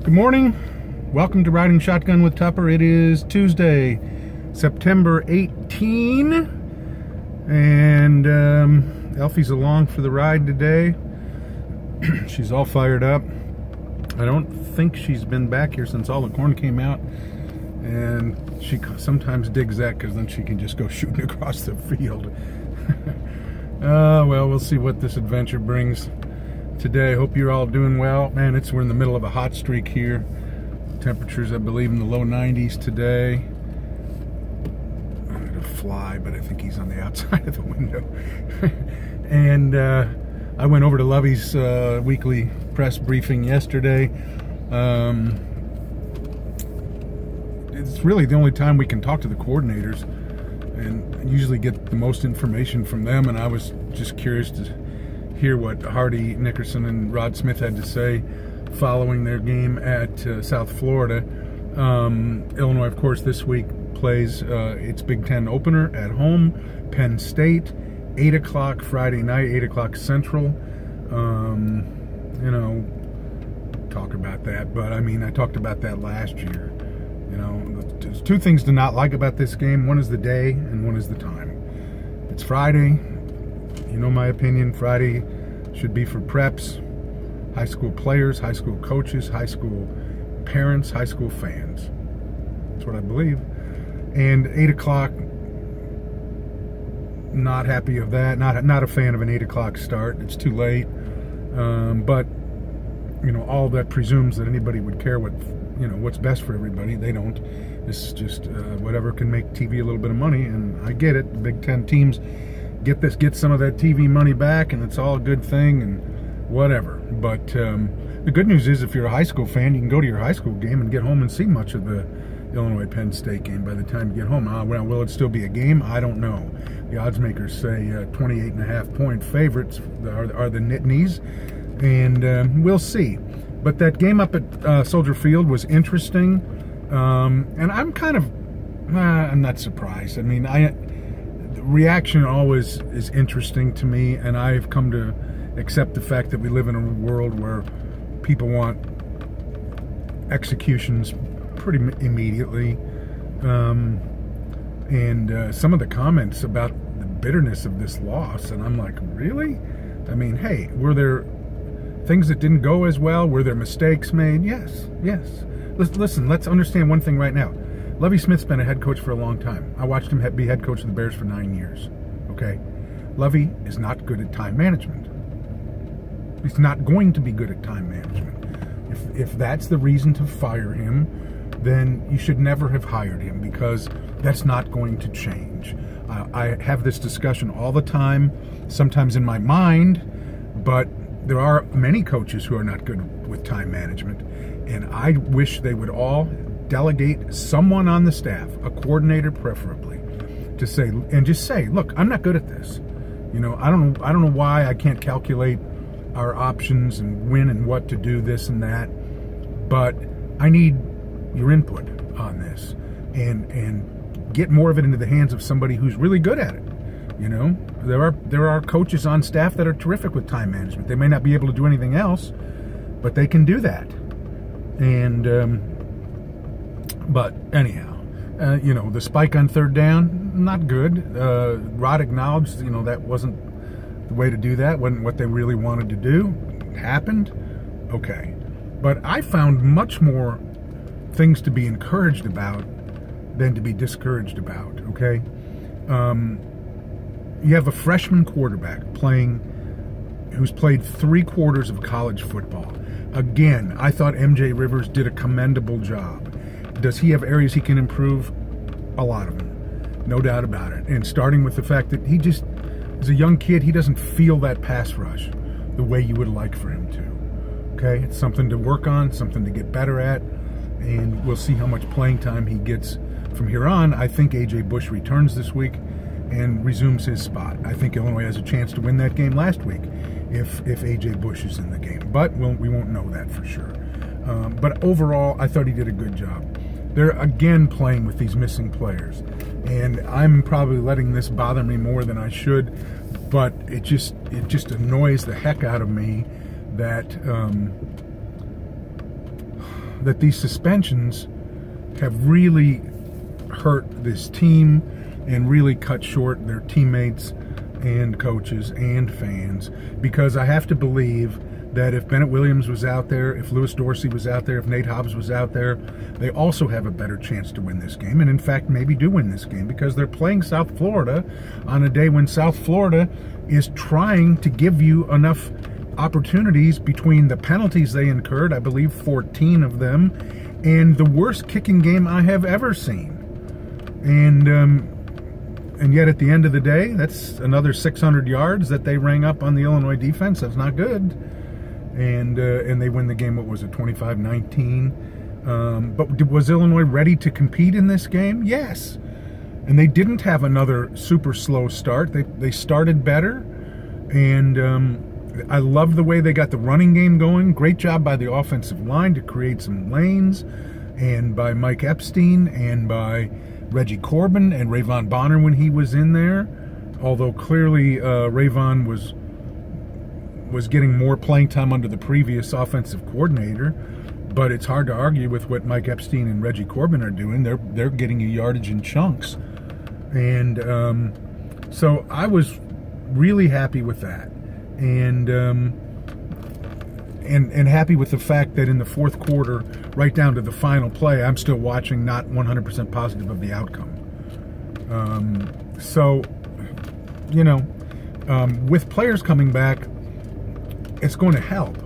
Good morning. Welcome to Riding Shotgun with Tupper. It is Tuesday, September 18, and Elfie's along for the ride today. She's all fired up. I don't think she's been back here since all the corn came out, and she sometimes digs that because then she can just go shooting across the field. Well, we'll see what this adventure brings today. Hope you're all doing well. Man, we're in the middle of a hot streak here. Temperatures, I believe, in the low 90s today. I'm gonna fly, but I think he's on the outside of the window. And I went over to Lovey's weekly press briefing yesterday. It's really the only time we can talk to the coordinators and usually get the most information from them, and I was just curious to hear what Hardy Nickerson and Rod Smith had to say following their game at South Florida. Illinois, of course, this week plays its Big Ten opener at home, Penn State, 8 o'clock Friday night, 8 o'clock Central. You know, talk about that, but I mean, I talked about that last year. You know, there's two things to not like about this game. One is the day, and one is the time. It's Friday. You know my opinion. Friday should be for preps, high school players, high school coaches, high school parents, high school fans. That's what I believe. And 8 o'clock, not happy of that. Not a fan of an 8 o'clock start. It's too late. But you know, all that presumes that anybody would care what's best for everybody. They don't. It's just whatever can make TV a little bit of money, and I get it. The Big Ten teams get some of that TV money back, and it's all a good thing and whatever. But the good news is, if you're a high school fan, you can go to your high school game and get home and see much of the Illinois Penn State game by the time you get home. Well, will it still be a game? I don't know. The odds makers say 28.5 point favorites are the Nittanies, and we'll see. But that game up at Soldier Field was interesting, and I'm kind of I'm not surprised. I mean, the reaction always is interesting to me, and I've come to accept the fact that we live in a world where people want executions pretty immediately. And some of the comments about the bitterness of this loss, and I'm like, really? I mean, hey, were there things that didn't go as well? Were there mistakes made? Yes. Listen, let's understand one thing right now. Lovie Smith's been a head coach for a long time. I watched him be head coach of the Bears for 9 years. Okay? Lovie is not good at time management. He's not going to be good at time management. If that's the reason to fire him, then you should never have hired him, because that's not going to change. I have this discussion all the time, sometimes in my mind, but there are many coaches who are not good with time management, and I wish they would all delegate someone on the staff, a coordinator preferably, to say, and just say, look, I'm not good at this. You know, I don't know why I can't calculate our options and when and what to do this and that, but I need your input on this, and get more of it into the hands of somebody who's really good at it. You know, there are coaches on staff that are terrific with time management. They may not be able to do anything else, but they can do that. And but anyhow, you know, the spike on third down, not good. Rod acknowledged, you know, that wasn't the way to do that. Wasn't what they really wanted to do. It happened. Okay, but I found much more things to be encouraged about than to be discouraged about. Okay. You have a freshman quarterback who's played 3 quarters of college football. Again, I thought MJ Rivers did a commendable job. Does he have areas he can improve? A lot of them, no doubt about it. And starting with the fact that he just, as a young kid, he doesn't feel that pass rush the way you would like for him to. Okay, it's something to work on, something to get better at, and we'll see how much playing time he gets from here on. I think A.J. Bush returns this week and resumes his spot. I think Illinois has a chance to win that game last week if A.J. Bush is in the game, but we won't know that for sure. But overall, I thought he did a good job. They're again playing with these missing players, and I'm probably letting this bother me more than I should, but it just annoys the heck out of me that that these suspensions have really hurt this team and really cut short their teammates and coaches and fans, because I have to believe that if Bennett Williams was out there, if Lewis Dorsey was out there, if Nate Hobbs was out there, they also have a better chance to win this game, and in fact maybe do win this game, because they're playing South Florida on a day when South Florida is trying to give you enough opportunities between the penalties they incurred, I believe 14 of them, and the worst kicking game I have ever seen. And yet at the end of the day, that's another 600 yards that they rang up on the Illinois defense. That's not good. And they win the game, what was it, 25-19? But was Illinois ready to compete in this game? Yes. And they didn't have another super slow start. They started better. And I love the way they got the running game going. Great job by the offensive line to create some lanes, and by Mike Epstein, and by Reggie Corbin and Rayvon Bonner when he was in there. Although clearly Rayvon was getting more playing time under the previous offensive coordinator, but it's hard to argue with what Mike Epstein and Reggie Corbin are doing. They're getting you yardage in chunks, and so I was really happy with that, and happy with the fact that in the fourth quarter, right down to the final play, I'm still watching, not 100% positive of the outcome. So, you know, with players coming back, it's going to help.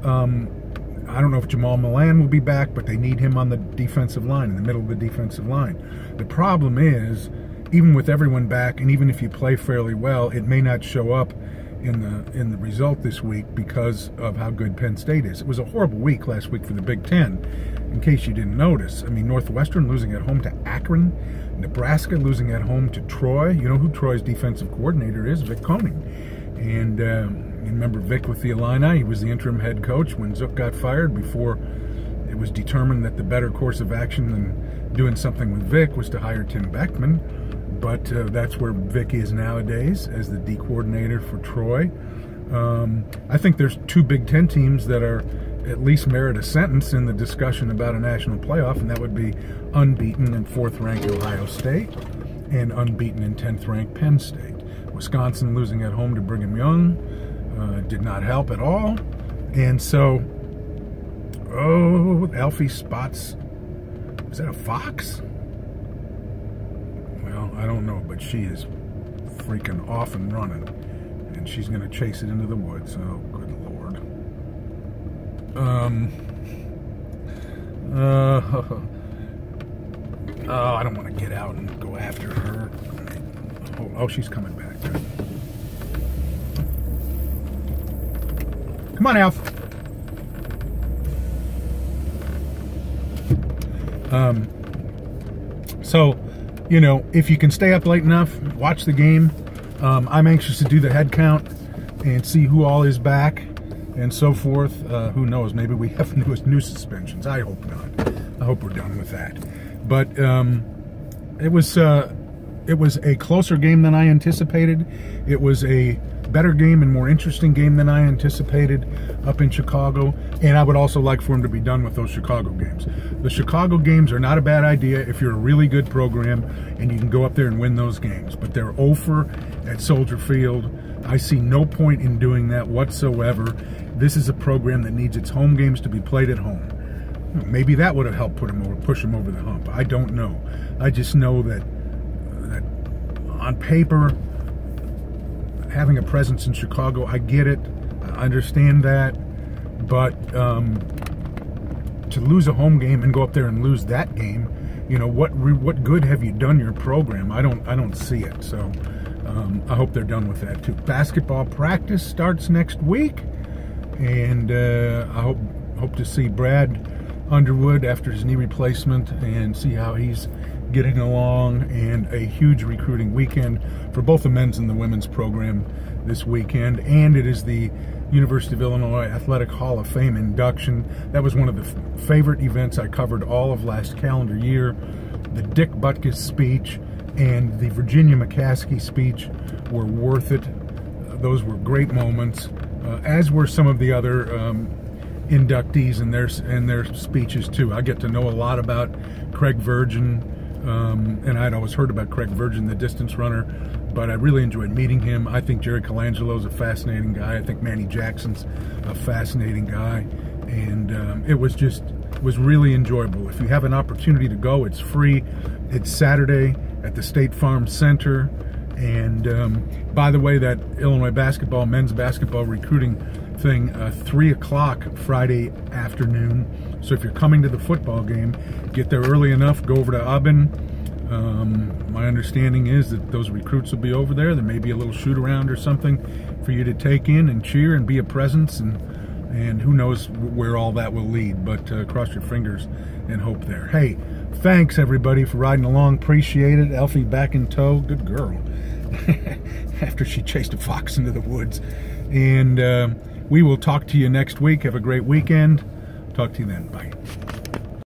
I don't know if Jamal Milan will be back, but they need him on the defensive line, in the middle of the defensive line. The problem is, even with everyone back, and even if you play fairly well, it may not show up in the result this week because of how good Penn State is. It was a horrible week last week for the Big Ten, in case you didn't notice. I mean, Northwestern losing at home to Akron, Nebraska losing at home to Troy. You know who Troy's defensive coordinator is? Vic Koenig. And you remember Vic with the Illini. He was the interim head coach when Zook got fired, before it was determined that the better course of action than doing something with Vic was to hire Tim Beckman. But that's where Vic is nowadays, as the D coordinator for Troy. I think there's two Big Ten teams that are at least merit a sentence in the discussion about a national playoff, and that would be unbeaten and 4th-ranked Ohio State and unbeaten and 10th-ranked Penn State. Wisconsin losing at home to Brigham Young did not help at all. And so, oh, Alfie spots, is that a fox? I don't know, but she is freaking off and running, and she's going to chase it into the woods. Oh, good Lord. Oh, I don't want to get out and go after her. Oh, she's coming back. Come on, Alf. So, you know, if you can stay up late enough, watch the game. I'm anxious to do the head count and see who all is back and so forth. Who knows? Maybe we have new suspensions. I hope not. I hope we're done with that. But it was a closer game than I anticipated. It was a better game and more interesting game than I anticipated up in Chicago, and I would also like for him to be done with those Chicago games. The Chicago games are not a bad idea if you're a really good program and you can go up there and win those games, but they're over at Soldier Field. I see no point in doing that whatsoever. This is a program that needs its home games to be played at home. Maybe that would have helped push him over the hump. I don't know. I just know that on paper, having a presence in Chicago, I get it, I understand that, but to lose a home game and go up there and lose that game, you know, what good have you done your program? I don't see it. So I hope they're done with that too. Basketball practice starts next week, and I hope to see Brad Underwood after his knee replacement and see how he's getting along, and a huge recruiting weekend for both the men's and the women's program this weekend. And it is the University of Illinois Athletic Hall of Fame induction. That was one of the favorite events I covered all of last calendar year. The Dick Butkus speech and the Virginia McCaskey speech were worth it. Those were great moments, as were some of the other inductees and their speeches too. I get to know a lot about Craig Virgin, and I'd always heard about Craig Virgin, the distance runner, but I really enjoyed meeting him. I think Jerry Colangelo's a fascinating guy. I think Manny Jackson's a fascinating guy, and it was really enjoyable. If you have an opportunity to go, it's free. It's Saturday at the State Farm Center. And by the way, that Illinois men's basketball recruiting thing, 3 o'clock Friday afternoon. So if you're coming to the football game, get there early enough, go over to Auburn. My understanding is that those recruits will be over there. There may be a little shoot around or something for you to take in and cheer and be a presence, and who knows where all that will lead, but cross your fingers and hope there. Hey, thanks everybody for riding along. Appreciate it. Elfie back in tow. Good girl. After she chased a fox into the woods. And we will talk to you next week. Have a great weekend. Talk to you then. Bye.